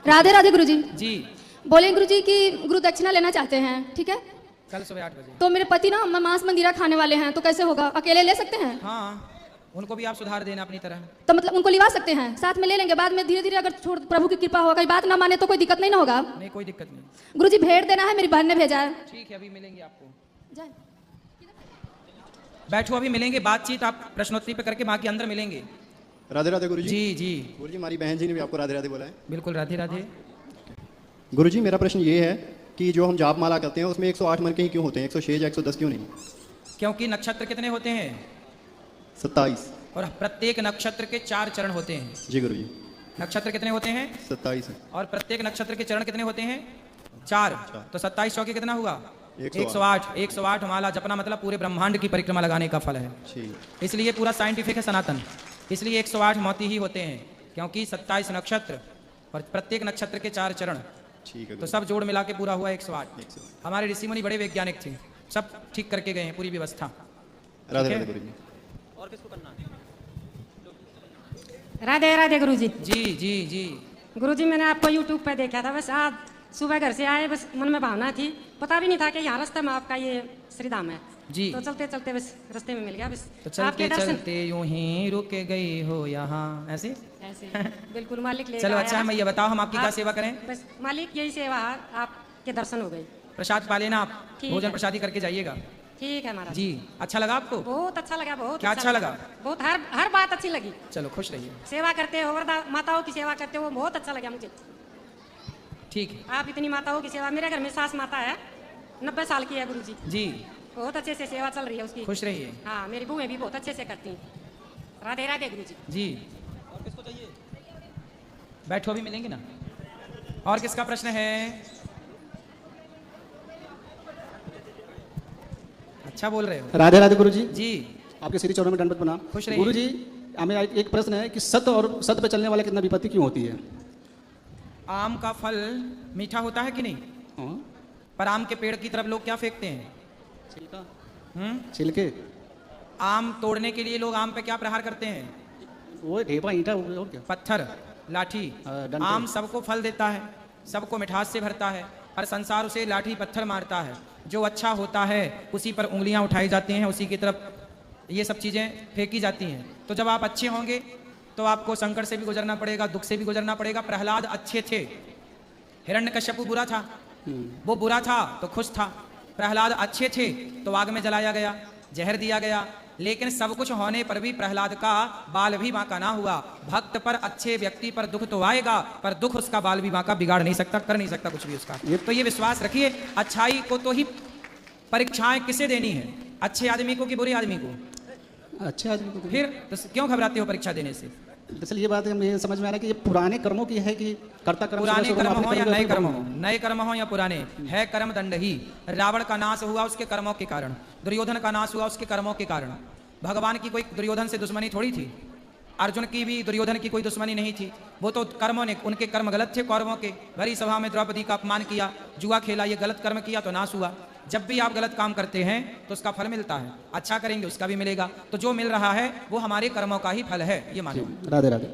राधे राधे गुरुजी। जी। बोले गुरुजी कि गुरु दक्षिणा लेना चाहते हैं, ठीक है? कल सुबह 8 बजे। तो मेरे पति ना मांस मंदिरा खाने वाले हैं, तो कैसे होगा? अकेले ले सकते हैं? हाँ, उनको भी आप सुधार देना अपनी तरह। तो मतलब उनको लिवा सकते हैं, साथ में ले लेंगे, बाद में धीरे धीरे अगर छोड़ प्रभु की कृपा होगा, कहीं बात ना माने तो कोई दिक्कत नहीं ना होगा? नहीं, कोई दिक्कत नहीं। गुरुजी भेंट देना है, मेरी बहन ने भेजा है। ठीक है, अभी मिलेंगे आपको। जाए। बैठो, अभी मिलेंगे, बातचीत आप प्रश्नोत्तरी पे करके बाकी अंदर मिलेंगे। राधे राधे गुरुजी। जी जी गुरुजी, हमारी बहन जी ने भी आपको राधे राधे बोला है। बिल्कुल, राधे राधे। गुरुजी, मेरा प्रश्न ये है कि जो हम जाप माला करते हैं उसमें 108 मन के ही क्यों होते हैं, 106 या 110 क्यों नहीं? क्योंकि नक्षत्र कितने होते हैं? 27। और प्रत्येक नक्षत्र के 4 चरण होते हैं। जी गुरुजी। नक्षत्र कितने होते हैं? 27 है। और प्रत्येक नक्षत्र के चरण कितने होते हैं? 4। तो 27 चौके कितना हुआ? 108। 108 माला जपना मतलब पूरे ब्रह्मांड की परिक्रमा लगाने का फल है। इसलिए पूरा साइंटिफिक है, सनातन। इसलिए 108 मोती ही होते हैं, क्योंकि 27 नक्षत्र और प्रत्येक नक्षत्र के 4 चरण। ठीक है। तो सब जोड़ मिला के पूरा हुआ 108। हमारे ऋषि मुनि बड़े वैज्ञानिक थे, सब ठीक करके गए हैं पूरी व्यवस्था। राधे राधे गुरुजी। और किसको करना है? राधे राधे गुरुजी। जी जी जी। गुरुजी, मैंने आपको यूट्यूब पे देखा था, बस आज सुबह घर से आए, बस मन में भावना थी, पता भी नहीं था कि यहाँ रास्ते में आपका ये श्री धाम है जी। तो चलते चलते बस रास्ते में मिल गया, बस तो चलते चलते यूं ही रुक गई हो यहाँ, ऐसे ऐसे बिल्कुल मालिक ले चलो आया। अच्छा है, मैं ये बताओ हम आपकी क्या सेवा करें? बस मालिक यही सेवा है, आपके दर्शन हो गए। प्रसाद पा लेना आप, ठीक भोजन है। प्रसादी करके जाइएगा। ठीक है महाराज जी। अच्छा लगा आपको? बहुत अच्छा लगा, बहुत क्या अच्छा लगा? बहुत, हर बात अच्छी लगी। चलो खुश रहिए। सेवा करते हो, माताओं की सेवा करते हो, बहुत अच्छा लगा मुझे। ठीक है। आप इतनी माताओं की सेवा, मेरे घर में सास माता है, 90 साल की है गुरुजी, जी। बहुत अच्छे से सेवा चल रही है उसकी। खुश रहिए। हाँ, मेरी बुएं भी बहुत अच्छे से करती हैं। राधे राधे गुरुजी। जी। और किसको चाहिए? बैठो, अभी मिलेंगे ना। और किसका प्रश्न है? अच्छा बोल रहे हो। राधे राधे गुरुजी। जी। आपके श्री चरणों में दंडवत प्रणाम। खुश रहिए। गुरुजी, हमें एक प्रश्न है कि सत्य और सत्य पे चलने वाले कितना विपत्ति क्यों होती है? आम का फल मीठा होता है कि नहीं? हाँ? पर आम के पेड़ की तरफ लोग क्या फेंकते हैं? छिलके। आम तोड़ने के लिए लोग आम पे क्या प्रहार करते हैं? वो ढेपा ईंटा और क्या? पत्थर, लाठी। डंडे। आम सबको फल देता है, सबको मिठास से भरता है, हर संसार उसे लाठी पत्थर मारता है। जो अच्छा होता है उसी पर उंगलियां उठाई जाती हैं, उसी की तरफ ये सब चीज़ें फेंकी जाती हैं। तो जब आप अच्छे होंगे तो आपको संकट से भी गुजरना पड़ेगा, दुख से भी गुजरना पड़ेगा। प्रहलाद अच्छे थे, हिरण्यकश्यप बुरा था, वो बुरा था तो खुश था। प्रहलाद अच्छे थे तो आग में जलाया गया, जहर दिया गया, लेकिन सब कुछ होने पर भी प्रहलाद का बाल भी बांका ना हुआ। भक्त पर, अच्छे व्यक्ति पर दुख तो आएगा, पर दुख उसका बाल भी बांका बिगाड़ नहीं सकता, कर नहीं सकता कुछ भी उसका। तो ये विश्वास रखिए, अच्छाई को तो ही परीक्षाएं किसे देनी है? अच्छे आदमी को कि बुरे आदमी को? अच्छे आदमी को। फिर तो क्यों घबराते हो परीक्षा देने से? दरअसल ये बात है, मुझे समझ में आ रहा है कि ये पुराने कर्मों की है कि कर्ता कर्म। पुराने सुबह कर्म सुबह हो या अपने नए कर्म कर्म हो, नए कर्म हो या पुराने, है कर्म दंड ही। रावण का नाश हुआ उसके कर्मों के कारण, दुर्योधन का नाश हुआ उसके कर्मों के कारण। भगवान की कोई दुर्योधन से दुश्मनी थोड़ी थी, अर्जुन की भी दुर्योधन की कोई दुश्मनी नहीं थी। वो तो कर्मों ने, उनके कर्म गलत थे कौरवों के। भरी सभा में द्रौपदी का अपमान किया, जुआ खेला, ये गलत कर्म किया तो नाश हुआ। जब भी आप गलत काम करते हैं तो उसका फल मिलता है, अच्छा करेंगे उसका भी मिलेगा। तो जो मिल रहा है वो हमारे कर्मों का ही फल है, ये मानो। राधे राधे।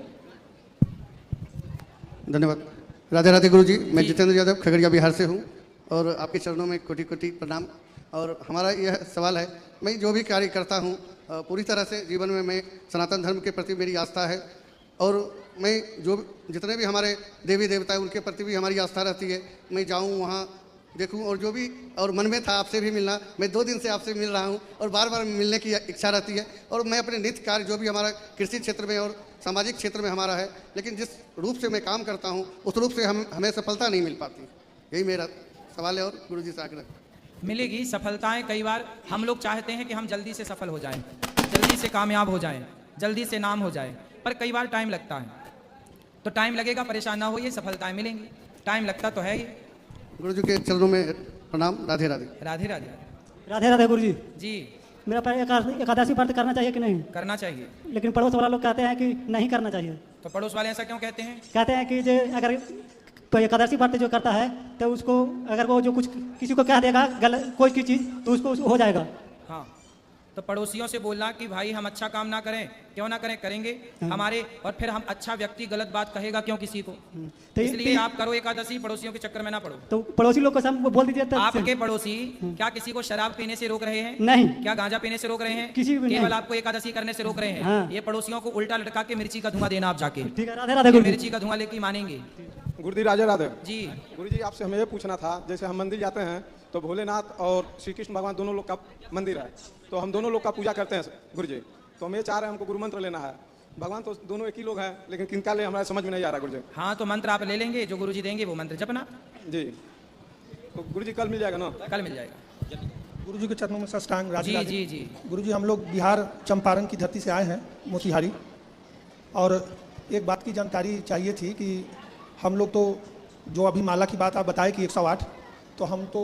धन्यवाद। राधे राधे गुरुजी, मैं जितेंद्र यादव खगड़िया बिहार से हूँ और आपके चरणों में कोटि कोटि प्रणाम। और हमारा यह सवाल है, मैं जो भी कार्य करता हूँ पूरी तरह से जीवन में मैं सनातन धर्म के प्रति मेरी आस्था है, और मैं जो जितने भी हमारे देवी देवता हैं उनके प्रति भी हमारी आस्था रहती है। मैं जाऊँ वहाँ देखूं, और जो भी, और मन में था आपसे भी मिलना, मैं 2 दिन से आपसे मिल रहा हूं और बार बार मिलने की इच्छा रहती है। और मैं अपने नित्य कार्य जो भी हमारा कृषि क्षेत्र में और सामाजिक क्षेत्र में हमारा है, लेकिन जिस रूप से मैं काम करता हूं उस रूप से हमें सफलता नहीं मिल पाती। यही मेरा सवाल है और गुरुजी से आग्रह। मिलेगी सफलताएं। कई बार हम लोग चाहते हैं कि हम जल्दी से सफल हो जाएं, जल्दी से कामयाब हो जाएं, जल्दी से नाम हो जाए, पर कई बार टाइम लगता है। तो टाइम लगेगा, परेशान ना होइए, सफलताएं मिलेंगी। टाइम लगता तो है ही। गुरुजी के चरणों में प्रणाम। राधे राधे। राधे राधे। राधे राधे गुरुजी। जी। मेरा पर एकादशी व्रत करना चाहिए कि नहीं? करना चाहिए। लेकिन पड़ोस वाला लोग कहते हैं कि नहीं करना चाहिए। तो पड़ोस वाले ऐसा क्यों कहते हैं? कहते हैं कि जो अगर एकादशी व्रत जो करता है तो उसको, अगर वो जो कुछ किसी को कह देगा गलत कोई की चीज़, तो उसको हो जाएगा। हाँ, तो पड़ोसियों से बोलना कि भाई हम अच्छा काम ना करें, क्यों ना करें, करेंगे हमारे, और फिर हम अच्छा व्यक्ति गलत बात कहेगा क्यों किसी को। तो इसलिए आप करो एकादशी, पड़ोसियों के चक्कर में ना पड़ो। तो पड़ोसी लोग को सब बोल दीजिए तब से। आपके पड़ोसी क्या किसी को शराब पीने से रोक रहे हैं? नहीं। क्या गांजा पीने से रोक रहे हैं? किसी को भी केवल नहीं। आपको एकादशी करने से रोक रहे हैं। हाँ। ये पड़ोसियों को उल्टा लटका के मिर्ची का धुआं देना आप जाके। ठीक है, राधे राधे गुरु जी। मिर्ची का धुआं लेके मानेंगे। गुरुजी राधे राधे। जी गुरुजी आपसे हमें ये पूछना था, जैसे हम मंदिर जाते हैं तो भोलेनाथ और श्री कृष्ण भगवान दोनों लोग का मंदिर है, तो हम दोनों लोग का पूजा करते हैं गुरुजी। तो हम ये चाह रहे हैं हमको गुरु मंत्र लेना है। भगवान तो दोनों एक ही लोग हैं, लेकिन किनका ले हमारे समझ में नहीं आ रहा गुरुजी। हाँ, तो मंत्र आप ले लेंगे, जो गुरुजी देंगे वो मंत्र जपना। जी, तो गुरुजी कल मिल जाएगा ना? कल मिल जाएगा। गुरुजी के चरणों में साष्टांग राधे जी राधे। जी जी। गुरुजी, हम लोग बिहार चंपारण की धरती से आए हैं, मोतिहारी, और एक बात की जानकारी चाहिए थी कि हम लोग तो जो अभी माला की बात आप बताए कि 108, तो हम तो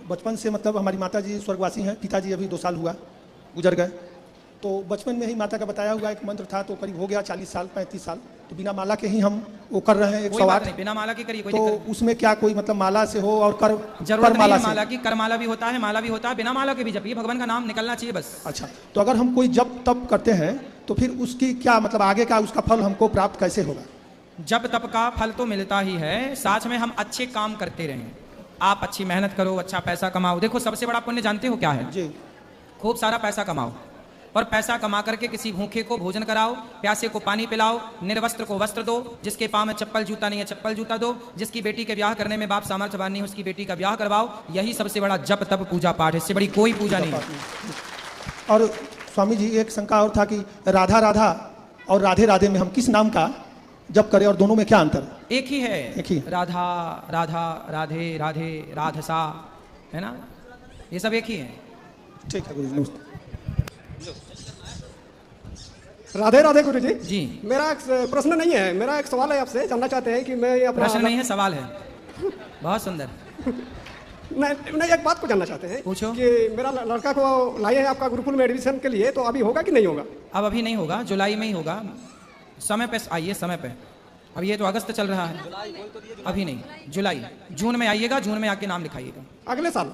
बचपन से मतलब हमारी माता जी स्वर्गवासी हैं, पिताजी अभी 2 साल हुआ गुजर गए, तो बचपन में ही माता का बताया हुआ एक मंत्र था, तो करीब हो गया 40 साल 35 साल, तो बिना माला के ही हम वो कर रहे हैं कोई बात 108। नहीं, बिना माला के करिए, कोई तो दिक्कत नहीं। उसमें क्या कोई मतलब माला से हो और कर जरूरत नहीं माला है से? माला की, कर माला भी होता है, माला भी होता है, बिना माला के भी जपिए, भगवान का नाम निकलना चाहिए बस। अच्छा, तो अगर हम कोई जप तप करते हैं तो फिर उसकी क्या मतलब आगे का उसका फल हमको प्राप्त कैसे होगा? जब तप का फल तो मिलता ही है, साथ में हम अच्छे काम करते रहें। आप अच्छी मेहनत करो, अच्छा पैसा कमाओ। देखो सबसे बड़ा पुण्य जानते हो क्या है? जी। खूब सारा पैसा कमाओ, और पैसा कमा करके किसी भूखे को भोजन कराओ, प्यासे को पानी पिलाओ, निर्वस्त्र को वस्त्र दो, जिसके पाँव में चप्पल जूता नहीं है चप्पल जूता दो, जिसकी बेटी के ब्याह करने में बाप सामर्थ्यवान नहीं है उसकी बेटी का ब्याह करवाओ। यही सबसे बड़ा जप तप पूजा पाठ है, इससे बड़ी कोई पूजा नहीं है। और स्वामी जी, एक शंका और था कि राधा राधा और राधे राधे में हम किस नाम का जप करें और दोनों में क्या अंतर है? एक ही है, एक ही। राधा राधा, राधे राधे, राधसा, है ना, ये सब एक ही है। ठीक है गुरुजी, नमस्ते। राधे राधे गुरु जी। जी, मेरा एक प्रश्न नहीं है, मेरा एक सवाल है आपसे। जानना चाहते हैं कि मैं अपना प्रश्न नहीं है, सवाल है। बहुत सुंदर। नहीं, एक बात को जानना चाहते हैं। पूछो। कि मेरा लड़का को लाए हैं आपका गुरुकुल में एडमिशन के लिए, तो अभी होगा कि नहीं होगा? अब अभी नहीं होगा, जुलाई में ही होगा। समय पे आइए, समय पे। अब ये तो अगस्त चल रहा है, अभी नहीं, जुलाई जून में आइएगा, जून में आके नाम लिखाइएगा। अगले साल?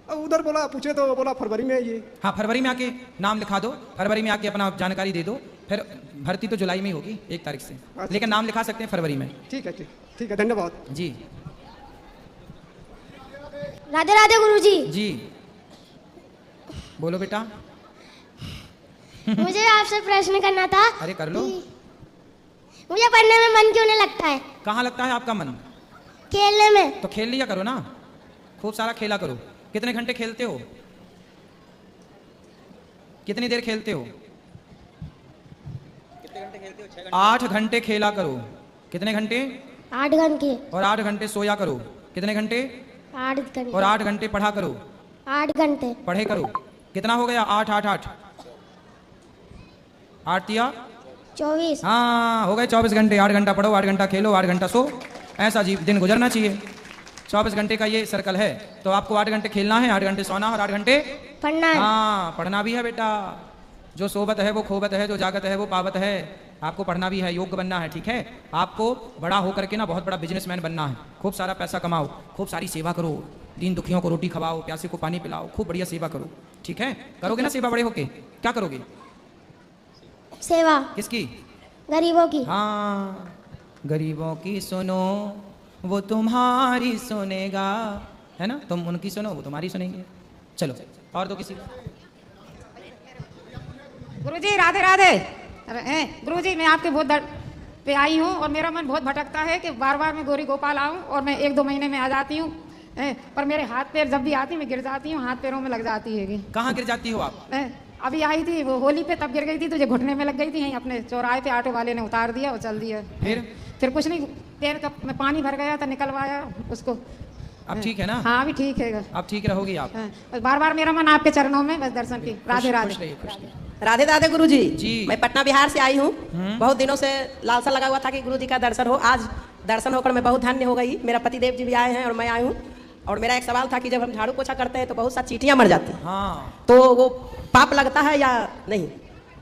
उधर बोला, पूछे तो बोला फरवरी में आइए। हाँ, फरवरी में आके नाम लिखा दो, फरवरी में आके अपना जानकारी दे दो, फिर भर्ती तो जुलाई में ही होगी 1 तारीख से, लेकिन नाम लिखा सकते हैं फरवरी में। ठीक है, ठीक है, धन्यवाद जी। राधे राधे गुरुजी। जी बोलो बेटा। मुझे आपसे प्रश्न करना था। अरे कर लो। मुझे पढ़ने में मन क्यों नहीं लगता है? कहाँ लगता है आपका मन? खेलने में। तो खेल लिया करो ना, खूब सारा खेला करो। कितने घंटे खेलते हो? कितनी देर खेलते हो? 8 घंटे खेला करो। कितने घंटे? 8 घंटे। और 8 घंटे सोया करो। कितने घंटे? 8 घंटे। और 8 घंटे पढ़ा करो। 8 घंटे पढ़े करो। कितना हो गया? 8 8 8 8 दिया 24। हाँ, हो गए 24 घंटे। 8 घंटा पढ़ो, 8 घंटा खेलो, 8 घंटा सो। ऐसा दिन गुजरना चाहिए। 24 घंटे का ये सर्कल है। तो आपको 8 घंटे खेलना है, 8 घंटे सोना और 8 घंटे पढ़ना है। हाँ, पढ़ना भी है बेटा। जो सोबत है वो खोबत है, जो जागत है वो पावत है। आपको पढ़ना भी है, योग्य बनना है, ठीक है। आपको बड़ा होकर के ना बहुत बड़ा बिजनेसमैन बनना है। खूब सारा पैसा कमाओ, खूब सारी सेवा करो, दीन दुखियों को रोटी खवाओ, प्यासे को पानी पिलाओ, खूब बढ़िया सेवा करो, ठीक है। करोगे ना सेवा बड़े होके? क्या करोगे? सेवा। किसकी? गरीबों की। हाँ, गरीबों की सुनो वो तुम्हारी सुनेगा, है ना। तुम उनकी सुनो वो तुम्हारी सुनेंगे। चलो और दो किसी। गुरुजी राधे राधे। अरे गुरुजी, मैं आपके बहुत दर पे आई हूँ और मेरा मन बहुत भटकता है कि बार बार मैं गौरी गोपाल आऊँ और मैं 1-2 महीने में आ जाती हूँ, पर मेरे हाथ पैर जब भी आती मैं गिर जाती हूँ, हाथ पैरों में लग जाती है। कहाँ गिर जाती हो आप? अभी आई थी वो होली पे, तब गिर गई थी, तुझे घुटने में लग गई थी। अपने चौराहे पे ऑटो वाले ने उतार दिया और चल दिया। फिर कुछ नहीं, पैर का में पानी भर गया था, निकलवाया उसको। अब ठीक है ना? हाँ अभी ठीक है। अब ठीक रहोगी आप। बस बार बार मेरा मन आपके चरणों में, बस दर्शन की। राधे राधे। राधे राधे गुरुजी। जी। मैं पटना बिहार से आई हूँ। बहुत दिनों से लालसा लगा हुआ था कि गुरुजी का दर्शन हो। आज दर्शन होकर मैं बहुत धन्य हो गई। मेरा पतिदेव जी भी आए हैं और मैं आई हूँ। और मेरा एक सवाल था कि जब हम झाड़ू पोछा करते हैं तो बहुत सा चींटियां मर जाती हैं। हाँ। तो वो पाप लगता है या नहीं?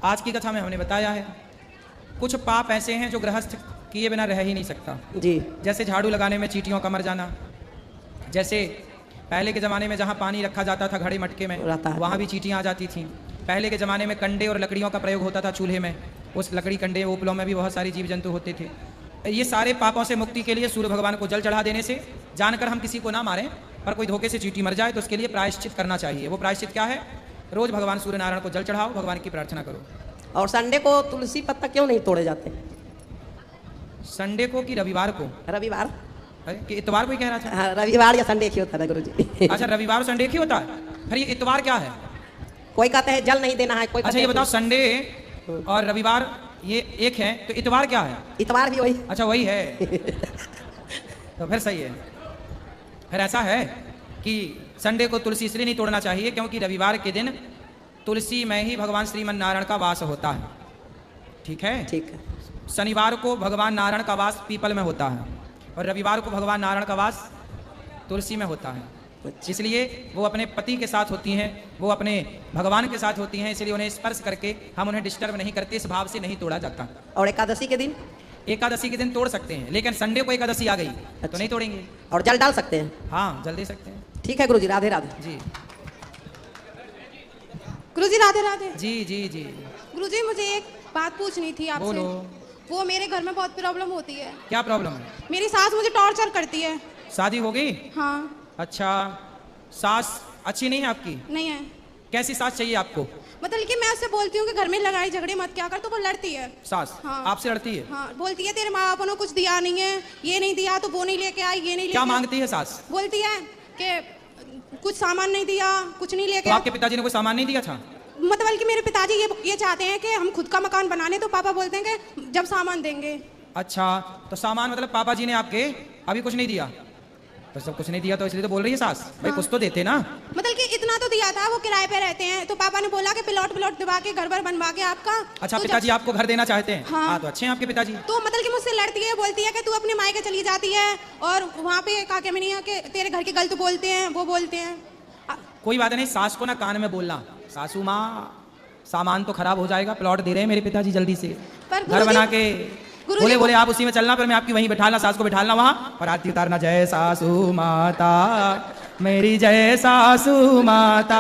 आज की कथा में हमने बताया है कुछ पाप ऐसे हैं जो गृहस्थ किए बिना रह ही नहीं सकता। जी। जैसे झाड़ू लगाने में चींटियों का मर जाना, जैसे पहले के ज़माने में जहाँ पानी रखा जाता था घड़े मटके में, वहाँ भी चींटियाँ आ जाती थीं। पहले के ज़माने में कंडे और लकड़ियों का प्रयोग होता था चूल्हे में, उस लकड़ी कंडे उपलों में भी बहुत सारी जीव जंतु होते थे। ये सारे पापों से मुक्ति के लिए सूर्य भगवान को जल चढ़ा देने से, जानकर हम किसी को ना मारें, पर कोई धोखे से चींटी मर जाए तो उसके लिए प्रायश्चित करना चाहिए। वो प्रायश्चित क्या है? रोज़ भगवान सूर्य नारायण को जल चढ़ाओ, भगवान की प्रार्थना करो। और संडे को तुलसी पत्ता क्यों नहीं तोड़े जाते? संडे को कि रविवार को? रविवार। अरे कि इतवार को ही कह रहा था? हाँ, रविवार या संडे एक ही होता है गुरुजी। अच्छा, रविवार और संडे एक ही होता है? फिर ये इतवार क्या है? कोई कहते हैं जल नहीं देना है, कोई अच्छा ये बताओ, संडे और रविवार ये एक है, तो इतवार क्या है? इतवार भी वही। अच्छा वही है। तो फिर सही है। फिर ऐसा है कि संडे को तुलसी इसलिए नहीं तोड़ना चाहिए क्योंकि रविवार के दिन तुलसी में ही भगवान श्रीमन नारायण का वास होता है। ठीक है? ठीक है। शनिवार को भगवान नारायण का वास पीपल में होता है और रविवार को भगवान नारायण का वास तुलसी में होता है। इसलिए वो अपने पति के साथ होती हैं, वो अपने भगवान के साथ होती हैं, इसलिए उन्हें स्पर्श करके हम उन्हें डिस्टर्ब नहीं करते, इस भाव से नहीं तोड़ा जाता। और एकादशी के दिन? एकादशी के दिन तोड़ सकते हैं, लेकिन संडे को एकादशी आ गई तो नहीं तोड़ेंगे। और जल डाल सकते हैं? हाँ, जल दे सकते हैं। ठीक है गुरुजी, राधे राधे। जी गुरुजी राधे राधे। जी जी जी। गुरुजी मुझे एक बात पूछनी थी आपसे। बोलो। वो मेरे घर में बहुत प्रॉब्लम होती है। क्या प्रॉब्लम है? मेरी सास मुझे टॉर्चर करती है। शादी हो गई? हाँ। अच्छा, सास अच्छी नहीं है आपकी? नहीं है। कैसी सास चाहिए आपको? मतलब कि मैं उससे बोलती हूँ कि घर में लड़ाई झगड़े मत क्या कर, तो वो लड़ती है। सास? हाँ। आपसे लड़ती है? हाँ, बोलती है तेरे माँ बाप ने कुछ दिया नहीं है, ये नहीं दिया तो वो नहीं लेके आई, ये नहीं। क्या मांगती है सास? बोलती है कि कुछ सामान नहीं दिया, कुछ नहीं लेके। तो आपके पिताजी ने कोई सामान नहीं दिया था? मतलब कि मेरे पिताजी ये चाहते हैं कि हम खुद का मकान बनाने, तो पापा बोलते हैं कि जब सामान देंगे। अच्छा, तो सामान मतलब पापा जी ने आपके अभी कुछ नहीं दिया? तो सब कुछ नहीं दिया तो इसलिए तो बोल रही है सास। भाई कुछ तो देते ना। मतलब कि इतना तो दिया था, वो किराए पे रहते हैं, तो पापा ने बोला कि प्लॉट दिवा के घर बनवा के आपका। अच्छा, तो पिताजी आपको घर देना चाहते हैं? हाँ। तो अच्छे हैं आपके पिताजी। तो मतलब कि मुझसे लड़ती है, बोलती है कि तू अपने मायके चली जाती है और वहाँ पे काके में नहीं है कि तेरे घर के गलत बोलते हैं, वो बोलते हैं। कोई बात नहीं, सास को ना कान में बोलना, सासू माँ सामान तो खराब हो जाएगा, प्लॉट दे रहे हैं मेरे पिताजी जल्दी से, घर बना के। बोले आप उसी में चलना, पर मैं आपकी वहीं बैठाना, सास को बैठाना वहाँ और आरती उतारना। जय सासू माता मेरी, जय सासू माता,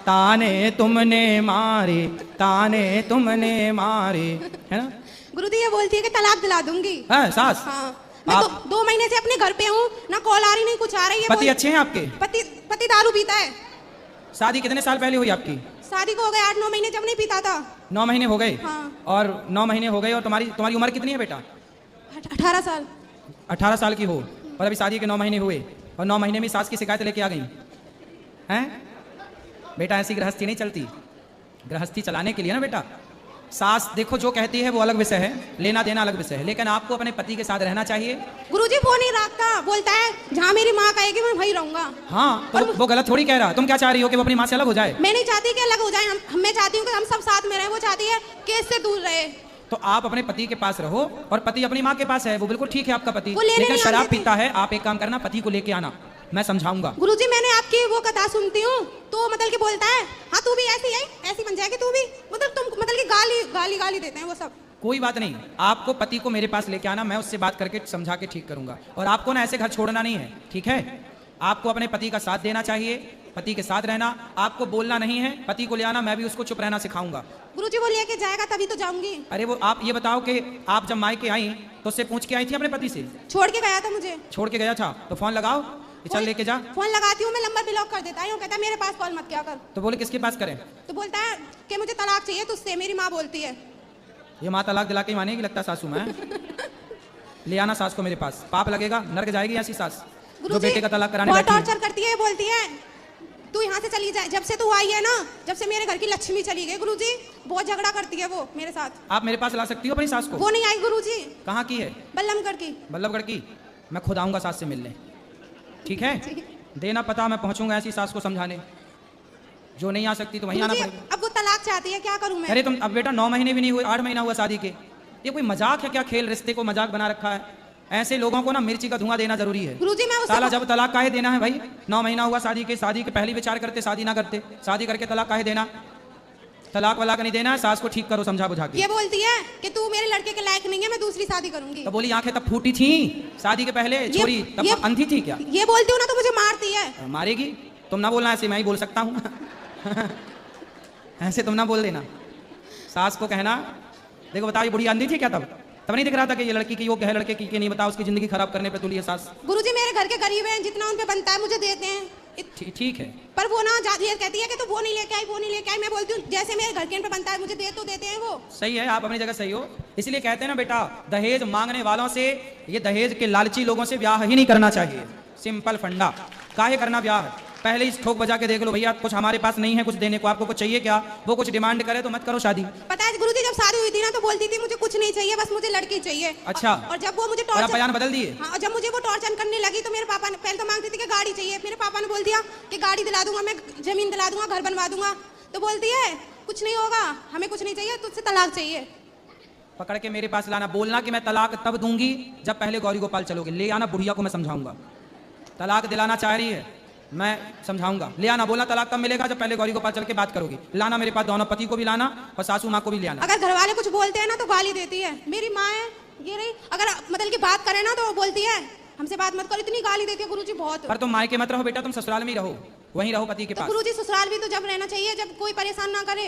ताने तुमने मारे, ताने तुमने मारे, है ना? गुरुजी ये बोलती है कि तलाक दिला दूंगी। हाँ, सास? हाँ। मैं दो महीने से अपने घर पे हूँ, ना कॉल आ रही नहीं कुछ आ रही है। पति अच्छे हैं आपके? पति दारू पीता है। शादी कितने साल पहले हुई आपकी? शादी को हो गए 8-9 महीने, जब नहीं पीता था। 9 महीने हो गए? हाँ। और 9 महीने हो गए, और तुम्हारी उम्र कितनी है बेटा? 18 साल। 18 साल की हो और अभी शादी के 9 महीने हुए, और 9 महीने में सास की शिकायत लेके आ गई हैं? बेटा ऐसी गृहस्थी नहीं चलती। गृहस्थी चलाने के लिए ना बेटा, सास देखो जो कहती है वो अलग विषय है, लेना देना अलग विषय है, लेकिन आपको अपने पति के साथ रहना चाहिए। गुरुजी वो नहीं रखता, बोलता है जहाँ मेरी माँ कहेगी मैं वहीं रहूंगा। हाँ, तो वो गलत थोड़ी कह रहा। तुम क्या चाह रही हो कि वो अपनी माँ से अलग हो जाए? मैं नहीं चाहती कि अलग हो जाए, मैं चाहती हूँ कि हम सब साथ में रहे, वो चाहती है कि इससे दूर रहे। तो आप अपने पति के पास रहो, और पति अपनी माँ के पास है, वो बिल्कुल ठीक है आपका पति, वो लेने लेकिन नहीं शराब आते थे। पीता है। आप एक काम करना, पति को लेके आना, मैं समझाऊंगा। गुरुजी मैंने आपकी वो कथा सुनती हूँ, तो मतलब कि बोलता है हाँ तू भी ऐसी बन जाएगी तू भी, मतलब तुम मतलब कि गाली देते हैं वो सब। कोई बात नहीं, आपको पति को मेरे पास लेके आना, मैं उससे बात करके समझा के ठीक करूंगा। और आपको ना ऐसे घर छोड़ना नहीं है, ठीक है? आपको अपने पति का साथ देना चाहिए, पति के साथ रहना, आपको बोलना नहीं है। पति को ले आना, मैं भी उसको चुप रहना सिखाऊंगा। गुरुजी वो लेके जाएगा तभी तो जाऊंगी। अरे वो आप ये बताओ कि आप जब मायके आई तो उससे पूछ के आई थी अपने पति से? छोड़ के गया था मुझे। छोड़ के गया था, तो फोन लगाओ, चल लेके जा। फोन लगाती हूँ मैं, नंबर ब्लॉक कर देता है, कहता है मेरे पास कॉल मत क्या कर। तो बोले किसके पास करें? तो बोलता है कि मुझे तलाक चाहिए तुझसे, मेरी माँ बोलती है। ये माँ तलाक दिला के मानेगी लगता सासू में? ले आना सास को मेरे पास, पाप लगेगा, नरक जाएगी ऐसी सास जो बेटे का तलाक कराने बैठी है। टॉर्चर करती है, बोलती है तू यहाँ से चली जाए, जब से तू आई है ना, जब से मेरे घर की लक्ष्मी चली गई गुरुजी, बहुत झगड़ा करती है वो मेरे साथ। आप मेरे पास ला सकती हो अपनी सास को? वो नहीं आई गुरुजी। कहाँ की है? बल्लभगढ़ की। बल्लभगढ़ की? मैं खुद आऊंगा सास से मिलने, ठीक है? देना पता, मैं पहुंचूंगा ऐसी सास को समझाने। जो नहीं आ सकती तो वहीं आना पड़ेगा। अब वो तलाक चाहती है, क्या करूं मैं? अरे तुम अब बेटा 9 महीने भी नहीं हुए, 8 महीना हुआ शादी के, ये कोई मजाक है क्या? खेल रिश्ते को मजाक बना रखा है। ऐसे लोगों को ना मिर्ची का धुआं देना जरूरी है। गुरुजी मैं साला जब तलाक काहे देना है भाई? 9 महीना हुआ शादी के पहले विचार करते, शादी ना करते, शादी करके तलाक काहे देना? तलाक वलाक नहीं देना, सास को ठीक करो समझा बुझा के। ये बोलती है कि तू मेरे लड़के के लायक नहीं है, मैं दूसरी शादी करूंगी। तो बोली आंखें तब फूटी थी शादी के पहले, छोरी तब अंधी थी क्या? ये बोलती हूँ ना तो मुझे मारती है। मारेगी? तुम ना बोलना, ऐसे मैं ही बोल सकता हूँ। ऐसे तुम ना बोल देना। सास को कहना देखो बताओ ये बुढ़िया अंधी थी क्या? तब नहीं दिख रहा था कि ये लड़की की योग्य है लड़के की नहीं, बताओ उसकी जिंदगी खराब करने पे तुली है सास। गुरुजी मेरे घर के गरीब हैं, जितना उन पे बनता है मुझे देते हैं। ठीक है, पर वो ना ये कहती है कि तू वो नहीं लेके आई, वो नहीं लेके आई। मैं बोलती हूँ जैसे मेरे घर के पे बनता है मुझे दे तो देते हैं वो। सही है, आप अपनी जगह सही हो। इसलिए कहते हैं ना बेटा, दहेज मांगने वालों से, ये दहेज के लालची लोगों से ब्याह ही नहीं करना चाहिए। सिंपल फंडा। काहे करना ब्याह? पहले ही ठोक बजा के देख लो भैया कुछ हमारे पास नहीं है कुछ देने को, आपको कुछ चाहिए क्या? वो कुछ डिमांड करे तो मत करो शादी। पता है गुरुजी जब शादी हुई थी ना तो बोलती थी मुझे कुछ नहीं चाहिए, बस मुझे लड़की चाहिए। अच्छा। और जब वो मुझे बयान बदल दिए? हाँ, जब मुझे वो टॉर्चर करने लगी तो मेरे पापा ने पहले तो मांगती थी कि गाड़ी चाहिए, मेरे पापा ने बोल दिया कि गाड़ी दिला दूंगा, मैं जमीन दिला दूंगा, घर बनवा दूंगा। तो बोलती है कुछ नहीं होगा, हमें कुछ नहीं चाहिए, तुझसे तलाक चाहिए। पकड़ के मेरे पास लाना, बोलना कि मैं तलाक तब दूंगी जब पहले गौरी गोपाल चलोगे। ले आना, बुढ़िया को मैं समझाऊंगा। तलाक दिलाना चाह रही है, मैं समझाऊंगा। ले आना, बोलना तलाक तब मिलेगा जब पहले गौरी गोपाल चल के बात करोगी। लाना मेरे पास, दोनों पति को भी लाना और सासू माँ को भी ले आना। अगर घर वाले कुछ बोलते हैं ना तो गाली देती है। मेरी माँ है ये रही, अगर मतलब की बात करे ना तो वो बोलती है हमसे बात मत करो, इतनी गाली देती है गुरुजी बहुत। पर तुम मायके मत रहो बेटा, तुम ससुराल में ही रहो, वहीं रहो पति के पास। गुरुजी ससुराल भी तो जब रहना चाहिए जब कोई परेशान ना करे।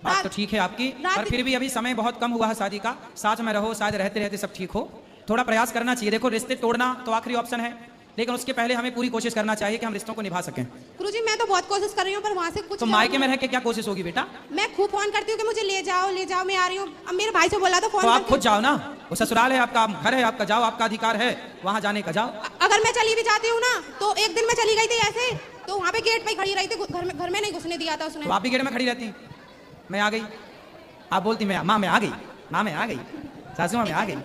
बात तो ठीक है आपकी, पर फिर भी अभी समय बहुत कम हुआ है शादी का। साथ में रहो, शायद रहते रहते सब ठीक हो। थोड़ा प्रयास करना चाहिए। देखो रिश्ते तोड़ना तो आखिरी ऑप्शन है, लेकिन उसके पहले हमें पूरी कोशिश करना चाहिए कि हम रिश्तों को निभा सकें। गुरुजी मैं तो बहुत कोशिश कर रही हूँ पर वहाँ से कुछ। तो मायके में रह के क्या कोशिश होगी बेटा? मैं खूब फोन करती हूँ कि मुझे ले जाओ मैं आ रही हूँ। अब मेरे भाई से बोला तो फोन। तो आप खुद जाओ ना, वो ससुराल है आपका, घर है आपका, जाओ, आपका अधिकार है वहाँ जाने का, जाओ। अगर मैं चली भी जाती हूँ ना तो एक दिन मैं चली गई थी ऐसे, तो वहाँ पे गेट पे खड़ी रही थी, घर में नहीं घुसने दिया था उसने। तो आप भी गेट में खड़ी रहती? मैं आ गई, आप बोलती मैं माँ मैं आ गई, माँ मैं आ गई, सासू माँ मैं आ गई।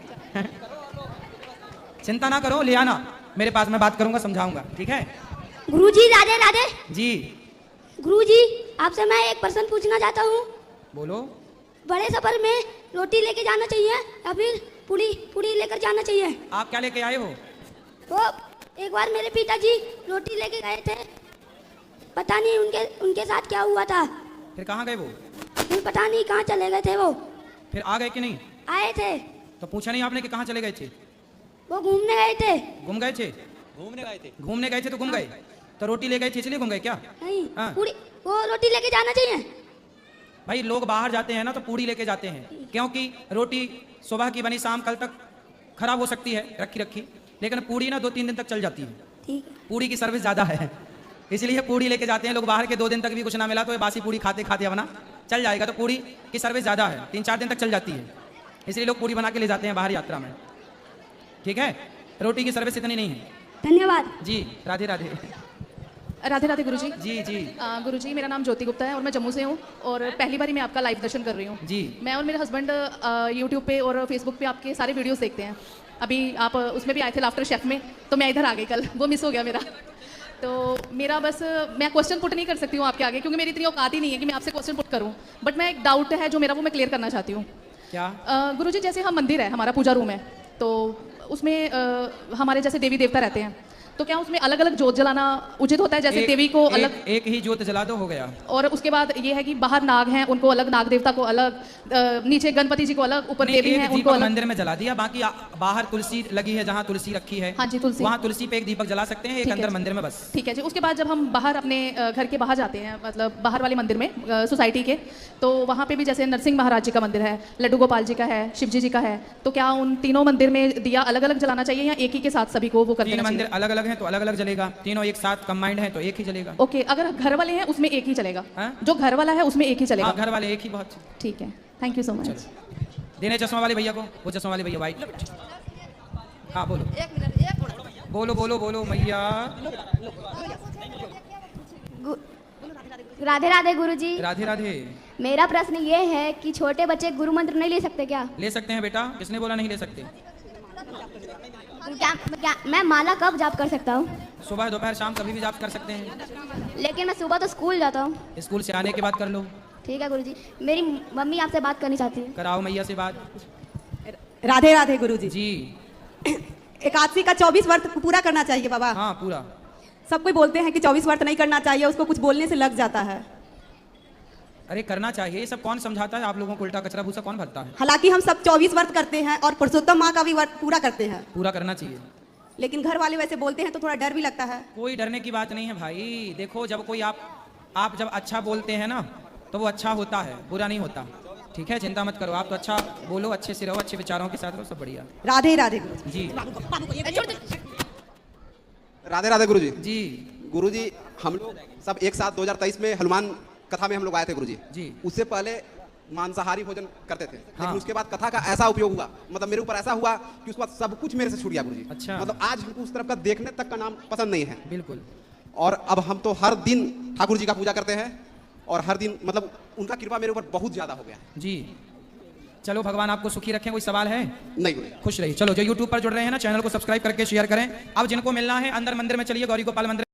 चिंता ना करो, ले आना मेरे पास, मैं बात करूंगा, समझाऊंगा, ठीक है? गुरुजी राधे राधे। जी गुरुजी आपसे मैं एक प्रश्न पूछना चाहता हूँ। बोलो। बड़े सफर में रोटी लेके जाना चाहिए या फिर पूड़ी लेकर जाना चाहिए? आप क्या लेके आए हो? तो एक बार मेरे पिताजी रोटी लेके गए थे, पता नहीं उनके साथ क्या हुआ था। फिर कहाँ गए वो? फिर पता नहीं कहाँ चले गए थे वो। फिर आ गए कि नहीं? आए थे। तो पूछा नहीं आपने कि कहाँ चले गए थे? वो घूमने गए थे। घूम गए थे? घूमने गए थे तो घूम गए। तो रोटी ले गए थे इसलिए घूम गए क्या? नहीं, वो रोटी लेके जाना चाहिए। भाई लोग बाहर जाते हैं ना तो पूड़ी लेके जाते हैं, क्योंकि रोटी सुबह की बनी शाम कल तक खराब हो सकती है रखी, लेकिन पूड़ी ना 2-3 दिन तक चल जाती है। पूड़ी की सर्विस ज्यादा है, इसलिए पूड़ी लेके जाते हैं लोग बाहर के। 2 दिन तक भी कुछ ना मिला तो ये बासी पूड़ी खाते खाते अपना चल जाएगा। तो पूड़ी की सर्विस ज्यादा है, 3-4 दिन तक चल जाती है, इसलिए लोग पूड़ी बना के ले जाते हैं बाहर यात्रा में, ठीक है? रोटी की सर्विस इतनी नहीं है। धन्यवाद जी। राधे राधे। राधे राधे गुरुजी। जी जी। गुरुजी मेरा नाम ज्योति गुप्ता है और मैं जम्मू से हूँ और पहली बार मैं आपका लाइव दर्शन कर रही हूँ। जी। मैं और मेरे हस्बैंड यूट्यूब पे और फेसबुक पे आपके सारे वीडियोस देखते हैं। अभी आप उसमें भी आए थे लाफ्टर शेफ में, तो मैं इधर आ गई कल, वो मिस हो गया मेरा। तो मेरा बस मैं क्वेश्चन पुट नहीं कर सकती हूँ आपके आगे क्योंकि मेरी इतनी औकात ही नहीं है कि मैं आपसे क्वेश्चन पुट करूँ, बट मैं एक डाउट है जो मेरा वो मैं क्लियर करना चाहती हूँ। क्या? गुरुजी जैसे हम मंदिर है, हमारा पूजा रूम है, तो उसमें हमारे जैसे देवी देवता रहते हैं, तो क्या उसमें अलग अलग जोत जलाना उचित होता है? जैसे देवी को अलग एक ही जोत जला दो, हो गया। और उसके बाद ये है कि बाहर नाग हैं उनको अलग, नाग देवता को अलग, नीचे गणपति जी को अलग, ऊपर देवी हैं उनको अलग। मंदिर में जला दिया, बाकी बाहर तुलसी लगी है, जहाँ तुलसी रखी है, हाँ जी तुलसी, वहाँ तुलसी पे एक दीपक जला सकते हैं, एक अंदर मंदिर में बस। ठीक है जी। उसके बाद जब हम बाहर अपने घर के बाहर जाते हैं, मतलब बाहर वाले मंदिर में सोसाइटी के, तो वहाँ पे भी जैसे नरसिंह महाराज जी का मंदिर है, लड्डू गोपाल जी का है, शिव जी का है, तो क्या उन तीनों मंदिर में दिया अलग अलग जलाना चाहिए या एक ही के साथ सभी को वो कर देना चाहिए? 3 मंदिर अलग अलग हैं तो अलग अलग जलेगा, तीनों एक साथ कंबाइंड है तो एक ही जलेगा। ओके, अगर घर वाले हैं उसमें एक ही चलेगा? जो घर वाला है उसमें एक ही चलेगा? घर वाले एक ही, बहुत ठीक है, थैंक यू सो मच। देने चश्मा वाले भैया को, वो चश्मा वाले भैया भाई। हाँ बोलो। एक मिनट। बोलो बोलो बोलो भैया। राधे राधे गुरुजी। राधे राधे। मेरा प्रश्न ये है कि छोटे बच्चे गुरु मंत्र नहीं ले सकते क्या? ले सकते हैं बेटा, किसने बोला नहीं ले सकते? क्या मैं माला कब जाप कर सकता हूँ? सुबह दोपहर शाम कभी भी जाप कर सकते हैं। लेकिन मैं सुबह तो स्कूल जाता हूँ। स्कूल से आने के बाद कर लो। ठीक है गुरुजी। मेरी मम्मी आपसे बात करनी चाहती है। कराओ मैया से बात। राधे राधे गुरुजी। जी। एकादशी का 24 व्रत पूरा करना चाहिए बाबा? हाँ पूरा। सब कोई बोलते हैं कि 24 व्रत नहीं करना चाहिए, उसको कुछ बोलने से लग जाता है। अरे करना चाहिए, ये सब कौन समझाता है आप लोगों को? उल्टा कचरा भूसा कौन भरता है? हालांकि हम सब 24 व्रत करते हैं और पुरुषोत्तम माँ का भी व्रत पूरा करते हैं, पूरा करना चाहिए। लेकिन घर वाले वैसे बोलते हैं तो थोड़ा डर भी लगता है। कोई डरने की बात नहीं है भाई। देखो जब कोई आप जब अच्छा बोलते हैं ना तो वो अच्छा होता है, बुरा नहीं होता। ठीक है, चिंता मत करो, आप तो अच्छा बोलो, अच्छे से रहो, अच्छे विचारों के साथ रहो, सब बढ़िया। राधे राधे जी। राधे राधे गुरुजी। जी गुरुजी, हम लोग सब एक साथ 2023 में हनुमान कथा में हम लोग आए थे गुरुजी। जी। उससे पहले मांसाहारी भोजन करते थे, हाँ। लेकिन उसके बाद कथा का ऐसा उपयोग हुआ, मतलब मेरे ऊपर ऐसा हुआ कि उसके बाद सब कुछ मेरे से छूट गया गुरुजी। अच्छा। मतलब आज हमको उस तरफ का देखने तक का नाम पसंद नहीं है। बिल्कुल। और अब हम तो हर दिन ठाकुर जी का पूजा करते हैं और हर दिन मतलब उनका कृपा मेरे ऊपर बहुत ज्यादा हो गया है। जी चलो, भगवान आपको सुखी रखें। कोई सवाल है? नहीं। खुश रहिए। चलो, जो यूट्यूब पर जुड़ रहे हैं ना, चैनल को सब्सक्राइब करके शेयर करें। अब जिनको मिलना है अंदर मंदिर में चलिए, गौरी गोपाल मंदिर।